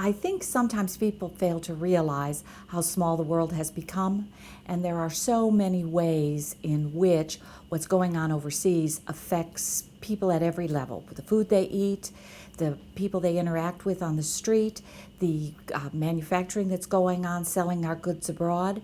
I think sometimes people fail to realize how small the world has become, and there are so many ways in which what's going on overseas affects people at every level. The food they eat, the people they interact with on the street, the manufacturing that's going on, selling our goods abroad,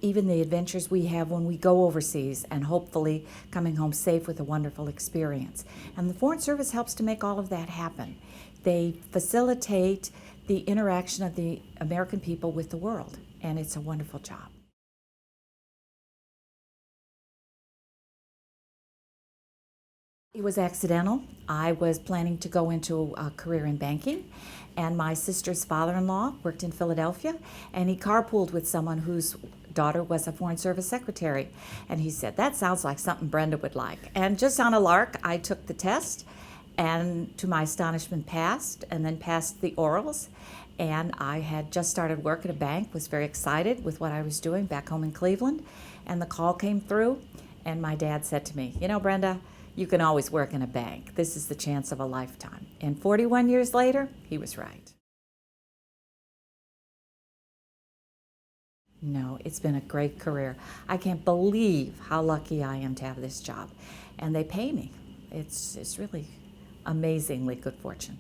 even the adventures we have when we go overseas and hopefully coming home safe with a wonderful experience. And the Foreign Service helps to make all of that happen. They facilitate the interaction of the American people with the world, and it's a wonderful job. It was accidental. I was planning to go into a career in banking, and my sister's father-in-law worked in Philadelphia, and he carpooled with someone whose daughter was a Foreign Service secretary. And he said, "That sounds like something Brenda would like." And just on a lark, I took the test, and to my astonishment passed, and then passed the orals. And I had just started work at a bank, was very excited with what I was doing back home in Cleveland, and the call came through, and my dad said to me, "You know, Brenda, you can always work in a bank. This is the chance of a lifetime." And 41 years later, he was right. No, it's been a great career. I can't believe how lucky I am to have this job. And they pay me. It's really amazingly good fortune.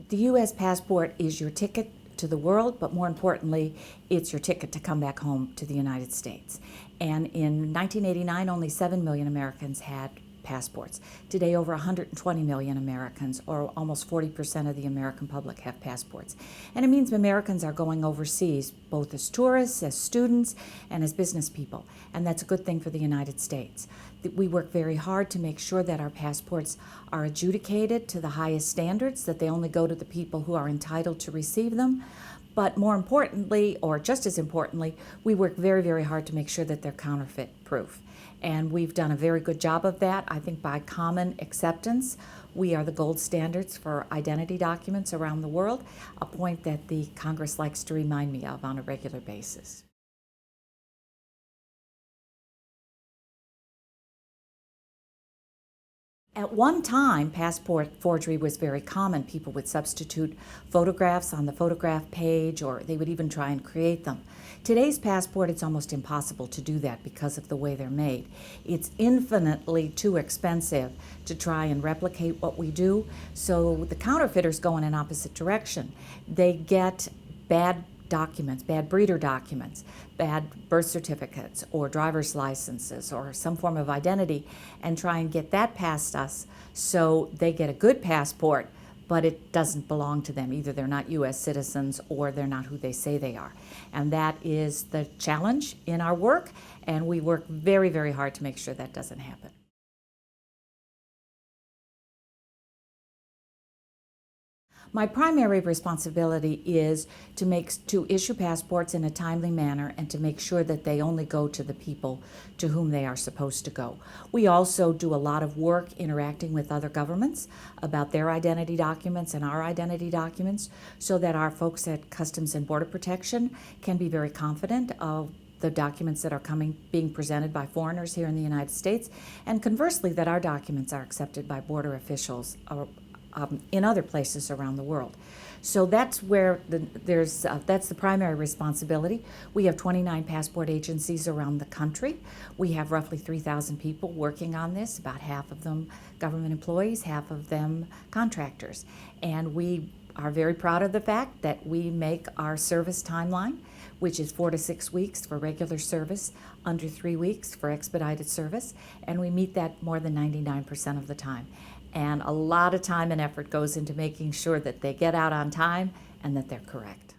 The U.S. passport is your ticket to the world, but more importantly, it's your ticket to come back home to the United States. And in 1989, only 7 million Americans had passports. Today, over 120 million Americans, or almost 40% of the American public, have passports. And it means Americans are going overseas, both as tourists, as students, and as business people. And that's a good thing for the United States. We work very hard to make sure that our passports are adjudicated to the highest standards, that they only go to the people who are entitled to receive them. But more importantly, or just as importantly, we work very, very hard to make sure that they're counterfeit proof. And we've done a very good job of that. I think by common acceptance, we are the gold standards for identity documents around the world, a point that the Congress likes to remind me of on a regular basis. At one time, passport forgery was very common. People would substitute photographs on the photograph page, or they would even try and create them. Today's passport, it's almost impossible to do that because of the way they're made. It's infinitely too expensive to try and replicate what we do, so the counterfeiters go in an opposite direction. They get bad documents, bad breeder documents, bad birth certificates or driver's licenses or some form of identity, and try and get that past us so they get a good passport, but it doesn't belong to them. Either they're not U.S. citizens or they're not who they say they are. And that is the challenge in our work, and we work very, very hard to make sure that doesn't happen. My primary responsibility is to issue passports in a timely manner and to make sure that they only go to the people to whom they are supposed to go. We also do a lot of work interacting with other governments about their identity documents and our identity documents, so that our folks at Customs and Border Protection can be very confident of the documents that are being presented by foreigners here in the United States, and conversely, that our documents are accepted by border officials in other places around the world. So that's where that's the primary responsibility. We have 29 passport agencies around the country. We have roughly 3,000 people working on this, about half of them government employees, half of them contractors. And we are very proud of the fact that we make our service timeline, which is 4 to 6 weeks for regular service, under 3 weeks for expedited service, and we meet that more than 99% of the time. And a lot of time and effort goes into making sure that they get out on time and that they're correct.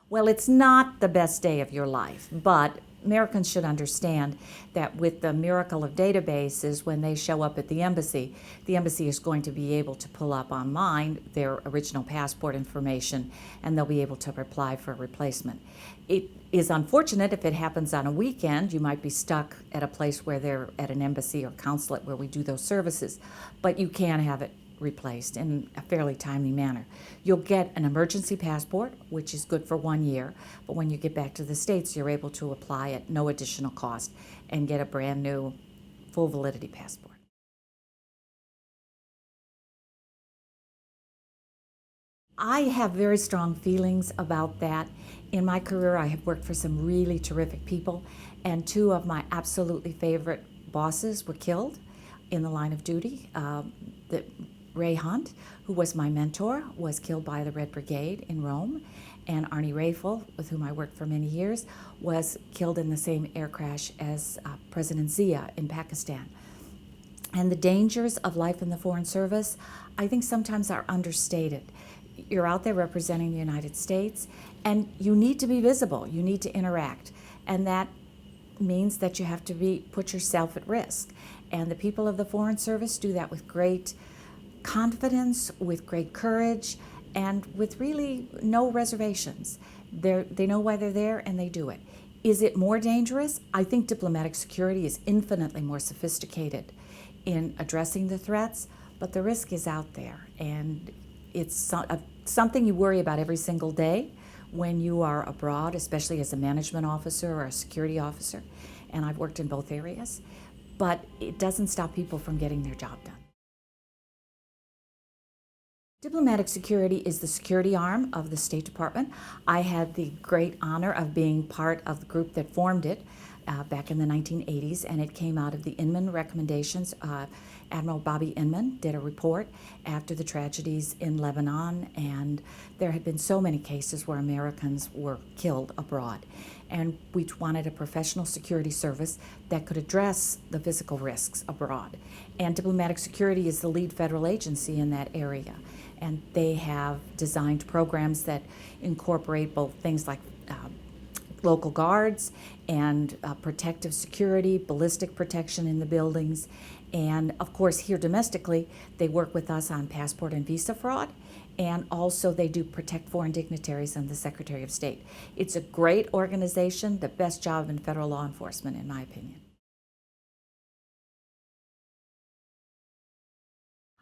Well, it's not the best day of your life, but Americans should understand that with the miracle of databases, when they show up at the embassy is going to be able to pull up online their original passport information, and they'll be able to apply for a replacement. It is unfortunate if it happens on a weekend. You might be stuck at a place where they're at an embassy or consulate where we do those services, but you can have it replaced in a fairly timely manner. You'll get an emergency passport, which is good for 1 year, but when you get back to the States, you're able to apply at no additional cost and get a brand new full validity passport. I have very strong feelings about that. In my career, I have worked for some really terrific people, and two of my absolutely favorite bosses were killed in the line of duty. Ray Hunt, who was my mentor, was killed by the Red Brigade in Rome, and Arnie Rafel, with whom I worked for many years, was killed in the same air crash as President Zia in Pakistan. And the dangers of life in the Foreign Service, I think sometimes are understated. You're out there representing the United States, and you need to be visible, you need to interact, and that means that you have to put yourself at risk. And the people of the Foreign Service do that with great confidence, with great courage, and with really no reservations. They know why they're there, and they do it. Is it more dangerous? I think diplomatic security is infinitely more sophisticated in addressing the threats, but the risk is out there, and it's something you worry about every single day when you are abroad, especially as a management officer or a security officer, and I've worked in both areas, but it doesn't stop people from getting their job done. Diplomatic security is the security arm of the State Department. I had the great honor of being part of the group that formed it back in the 1980s, and it came out of the Inman recommendations. Admiral Bobby Inman did a report after the tragedies in Lebanon, and there had been so many cases where Americans were killed abroad. And we wanted a professional security service that could address the physical risks abroad. And diplomatic security is the lead federal agency in that area. And they have designed programs that incorporate both things like local guards and protective security, ballistic protection in the buildings. And of course, here domestically, they work with us on passport and visa fraud. And also they do protect foreign dignitaries and the Secretary of State. It's a great organization, the best job in federal law enforcement, in my opinion.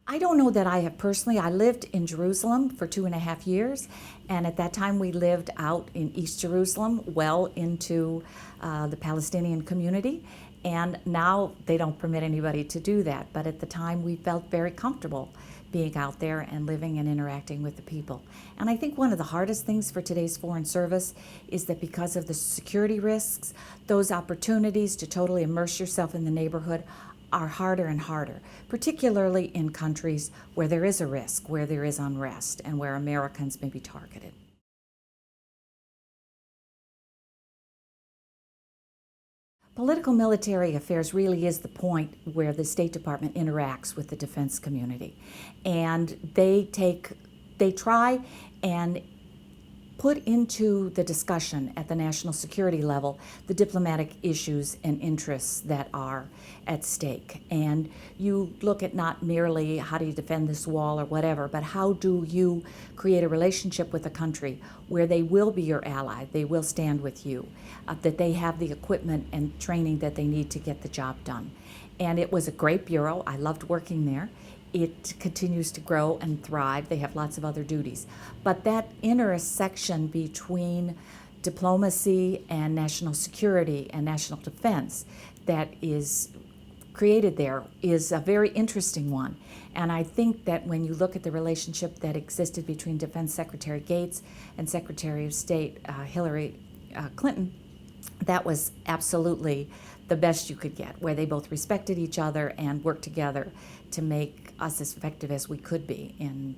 I don't know that I have personally. I lived in Jerusalem for 2.5 years, and at that time we lived out in East Jerusalem, well into the Palestinian community, and now they don't permit anybody to do that. But at the time we felt very comfortable being out there and living and interacting with the people. And I think one of the hardest things for today's Foreign Service is that because of the security risks, those opportunities to totally immerse yourself in the neighborhood are harder and harder, particularly in countries where there is a risk, where there is unrest, and where Americans may be targeted. Political military affairs really is the point where the State Department interacts with the defense community. And they try and put into the discussion at the national security level the diplomatic issues and interests that are at stake. And you look at not merely how do you defend this wall or whatever, but how do you create a relationship with a country where they will be your ally, they will stand with you, that they have the equipment and training that they need to get the job done. And it was a great bureau. I loved working there. It continues to grow and thrive. They have lots of other duties. But that intersection between diplomacy and national security and national defense that is created there is a very interesting one. And I think that when you look at the relationship that existed between Defense Secretary Gates and Secretary of State Hillary Clinton, that was absolutely the best you could get, where they both respected each other and worked together to make us as effective as we could be in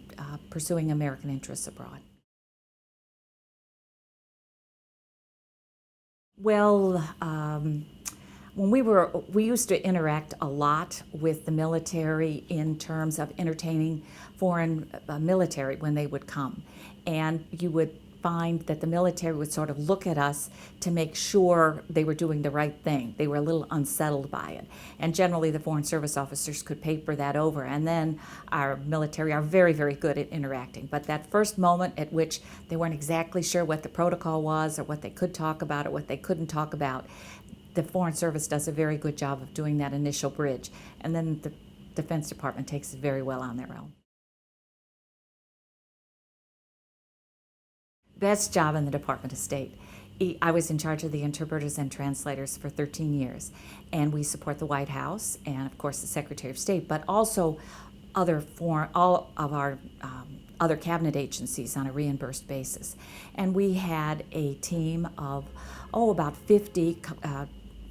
pursuing American interests abroad. Well, when we used to interact a lot with the military in terms of entertaining foreign military when they would come. And you would find that the military would sort of look at us to make sure they were doing the right thing. They were a little unsettled by it. And generally the Foreign Service officers could paper that over. And then our military are very, very good at interacting. But that first moment at which they weren't exactly sure what the protocol was or what they could talk about or what they couldn't talk about, the Foreign Service does a very good job of doing that initial bridge. And then the Defense Department takes it very well on their own. Best job in the Department of State. I was in charge of the interpreters and translators for 13 years, and we support the White House and, of course, the Secretary of State, but also all of our other cabinet agencies on a reimbursed basis. And we had a team of, about 50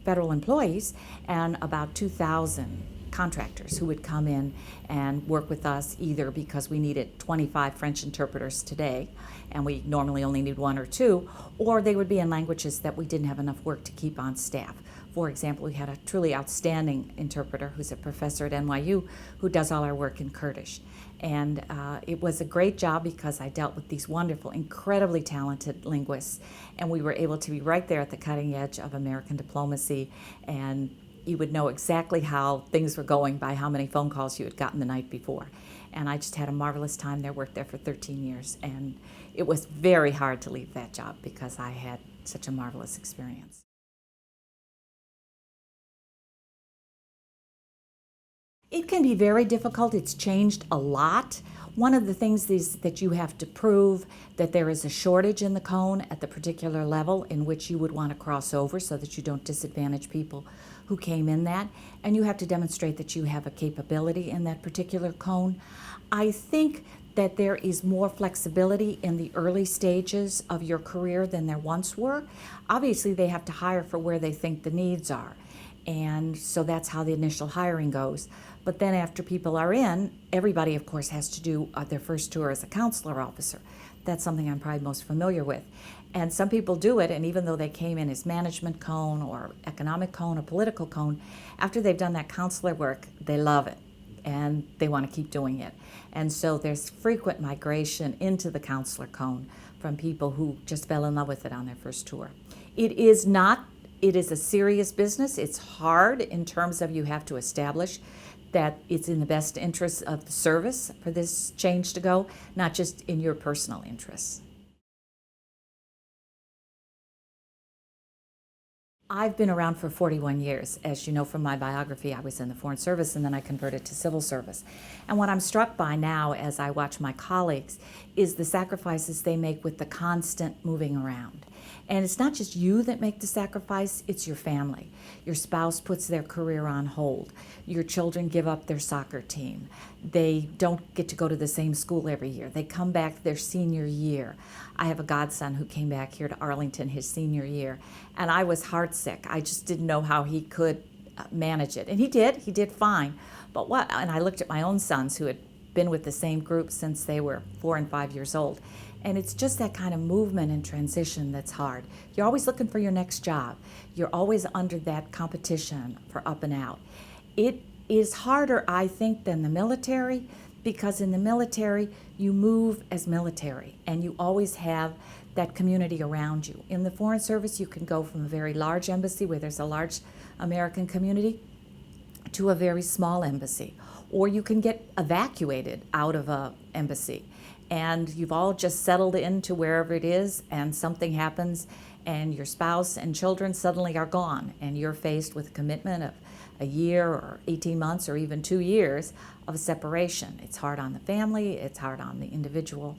federal employees and about 2,000 contractors who would come in and work with us, either because we needed 25 French interpreters today and we normally only need 1 or 2, or they would be in languages that we didn't have enough work to keep on staff. For example, we had a truly outstanding interpreter who's a professor at NYU who does all our work in Kurdish. And it was a great job because I dealt with these wonderful, incredibly talented linguists, and we were able to be right there at the cutting edge of American diplomacy, and you would know exactly how things were going by how many phone calls you had gotten the night before. And I just had a marvelous time there, worked there for 13 years, and it was very hard to leave that job because I had such a marvelous experience. It can be very difficult. It's changed a lot. One of the things is that you have to prove that there is a shortage in the cone at the particular level in which you would want to cross over so that you don't disadvantage people who came in that. And you have to demonstrate that you have a capability in that particular cone. I think that there is more flexibility in the early stages of your career than there once were. Obviously, they have to hire for where they think the needs are. And so that's how the initial hiring goes. But then after people are in, everybody, of course, has to do their first tour as a counselor officer. That's something I'm probably most familiar with. And some people do it, and even though they came in as management cone or economic cone or political cone, after they've done that counselor work, they love it, and they want to keep doing it. And so there's frequent migration into the counselor cone from people who just fell in love with it on their first tour. It is a serious business. It's hard in terms of you have to establish that it's in the best interest of the service for this change to go, not just in your personal interests. I've been around for 41 years. As you know from my biography, I was in the Foreign Service and then I converted to civil service. And what I'm struck by now as I watch my colleagues is the sacrifices they make with the constant moving around. And it's not just you that make the sacrifice, it's your family. Your spouse puts their career on hold. Your children give up their soccer team. They don't get to go to the same school every year. They come back their senior year. I have a godson who came back here to Arlington his senior year, and I was heartsick. I just didn't know how he could manage it. And he did fine. And I looked at my own sons who had been with the same group since they were 4 and 5 years old. And it's just that kind of movement and transition that's hard. You're always looking for your next job. You're always under that competition for up and out. It is harder, I think, than the military, because in the military, you move as military, and you always have that community around you. In the Foreign Service, you can go from a very large embassy where there's a large American community to a very small embassy, or you can get evacuated out of an embassy. And you've all just settled into wherever it is, and something happens, and your spouse and children suddenly are gone, and you're faced with a commitment of a year or 18 months or even 2 years of separation. It's hard on the family, it's hard on the individual.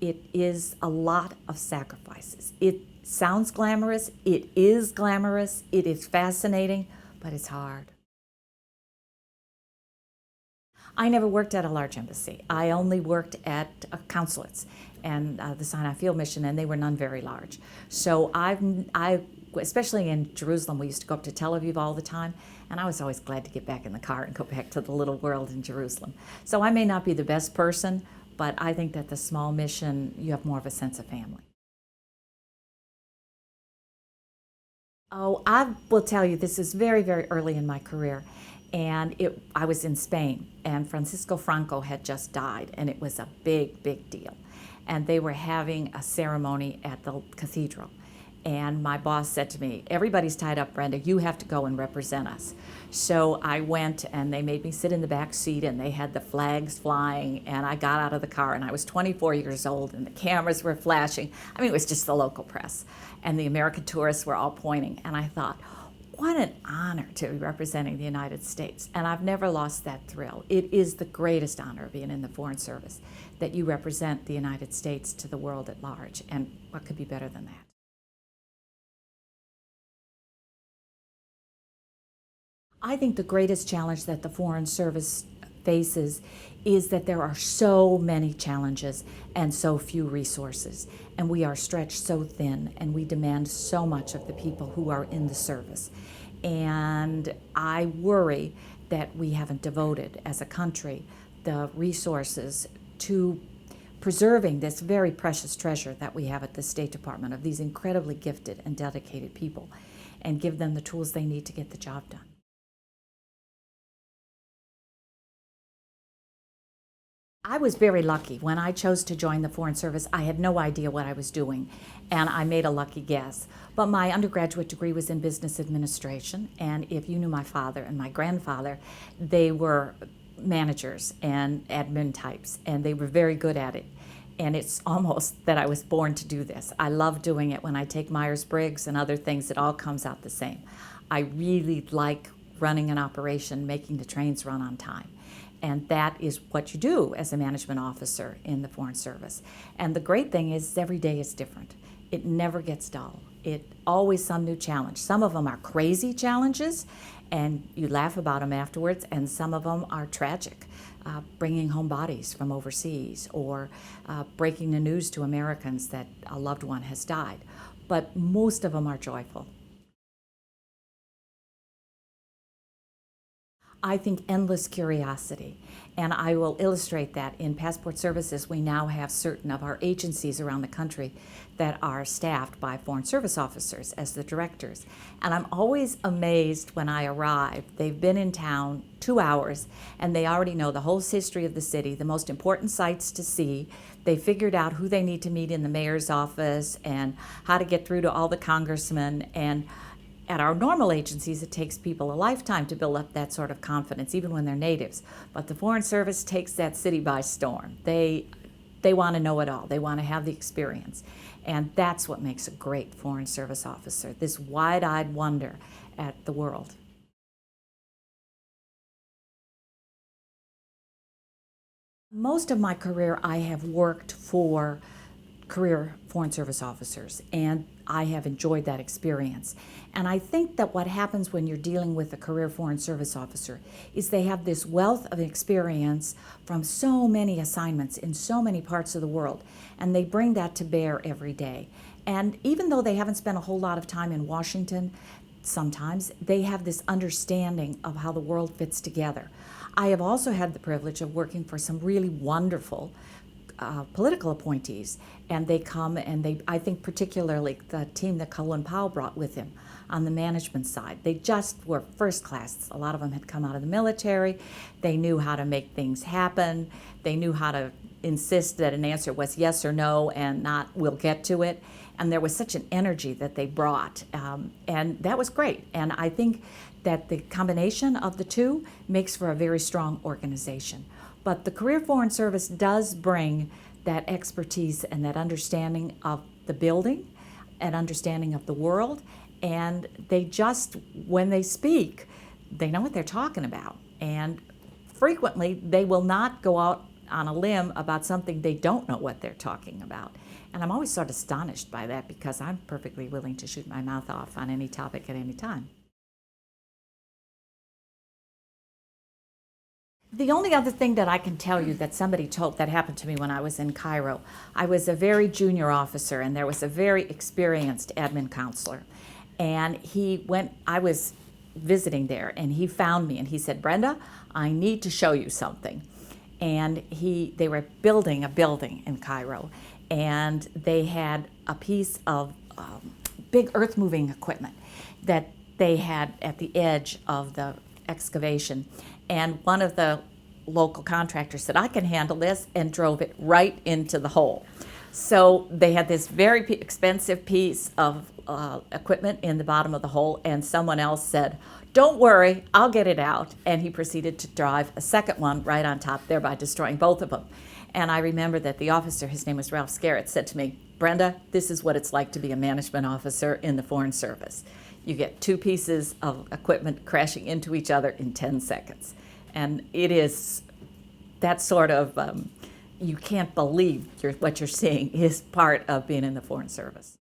It is a lot of sacrifices. It sounds glamorous, it is glamorous, it is fascinating, but it's hard. I never worked at a large embassy. I only worked at consulates and the Sinai Field Mission, and they were none very large. So especially in Jerusalem, we used to go up to Tel Aviv all the time, and I was always glad to get back in the car and go back to the little world in Jerusalem. So I may not be the best person, but I think that the small mission, you have more of a sense of family. Oh, I will tell you, this is very, very early in my career. And I was in Spain, and Francisco Franco had just died, and it was a big, big deal. And they were having a ceremony at the cathedral. And my boss said to me, "Everybody's tied up, Brenda, you have to go and represent us." So I went, and they made me sit in the back seat, and they had the flags flying, and I got out of the car, and I was 24 years old, and the cameras were flashing. I mean, it was just the local press. And the American tourists were all pointing, and I thought, what an honor to be representing the United States. And I've never lost that thrill. It is the greatest honor being in the Foreign Service. that you represent the United States to the world at large. And what could be better than that? I think the greatest challenge that the Foreign Service faces is that there are so many challenges and so few resources, and we are stretched so thin, and we demand so much of the people who are in the service. And I worry that we haven't devoted, as a country, the resources to preserving this very precious treasure that we have at the State Department of these incredibly gifted and dedicated people, and give them the tools they need to get the job done. I was very lucky. When I chose to join the Foreign Service, I had no idea what I was doing, and I made a lucky guess. But my undergraduate degree was in business administration, and if you knew my father and my grandfather, they were managers and admin types, and they were very good at it. And it's almost that I was born to do this. I love doing it. When I take Myers-Briggs and other things, it all comes out the same. I really like running an operation, making the trains run on time. And that is what you do as a management officer in the Foreign Service. And the great thing is every day is different. It never gets dull. It always some new challenge. Some of them are crazy challenges, and you laugh about them afterwards, and some of them are tragic. Bringing home bodies from overseas, or breaking the news to Americans that a loved one has died. But most of them are joyful. I think endless curiosity, and I will illustrate that. In Passport Services, we now have certain of our agencies around the country that are staffed by Foreign Service officers as the directors. And I'm always amazed when I arrive. They've been in town 2 hours, and they already know the whole history of the city, the most important sites to see. They figured out who they need to meet in the mayor's office and how to get through to all the congressmen. And at our normal agencies, it takes people a lifetime to build up that sort of confidence, even when they're natives. But the Foreign Service takes that city by storm. They want to know it all. They want to have the experience. And that's what makes a great Foreign Service officer, this wide-eyed wonder at the world. Most of my career, I have worked for career Foreign Service officers, and I have enjoyed that experience. And I think that what happens when you're dealing with a career Foreign Service officer is they have this wealth of experience from so many assignments in so many parts of the world, and they bring that to bear every day. And even though they haven't spent a whole lot of time in Washington, sometimes they have this understanding of how the world fits together. I have also had the privilege of working for some really wonderful political appointees, and they come and I think particularly the team that Colin Powell brought with him on the management side, they just were first class. A lot of them had come out of the military. They knew how to make things happen. They knew how to insist that an answer was yes or no and not we'll get to it. And there was such an energy that they brought, and that was great. And I think that the combination of the two makes for a very strong organization. But the Career Foreign Service does bring that expertise and that understanding of the building, and understanding of the world, and they just, when they speak, they know what they're talking about. And frequently, they will not go out on a limb about something they don't know what they're talking about. And I'm always sort of astonished by that, because I'm perfectly willing to shoot my mouth off on any topic at any time. The only other thing that I can tell you that somebody told that happened to me when I was in Cairo, I was a very junior officer, and there was a very experienced admin counselor. And I was visiting there, and he found me, and he said, "Brenda, I need to show you something." And they were building a building in Cairo, and they had a piece of big earth-moving equipment that they had at the edge of the excavation. And one of the local contractors said, "I can handle this," and drove it right into the hole. So they had this very expensive piece of equipment in the bottom of the hole, and someone else said, "Don't worry, I'll get it out." And he proceeded to drive a second one right on top, thereby destroying both of them. And I remember that the officer, his name was Ralph Scarrett, said to me, "Brenda, this is what it's like to be a management officer in the Foreign Service. You get two pieces of equipment crashing into each other in 10 seconds. And it is that sort of you can't believe what you're seeing is part of being in the Foreign Service.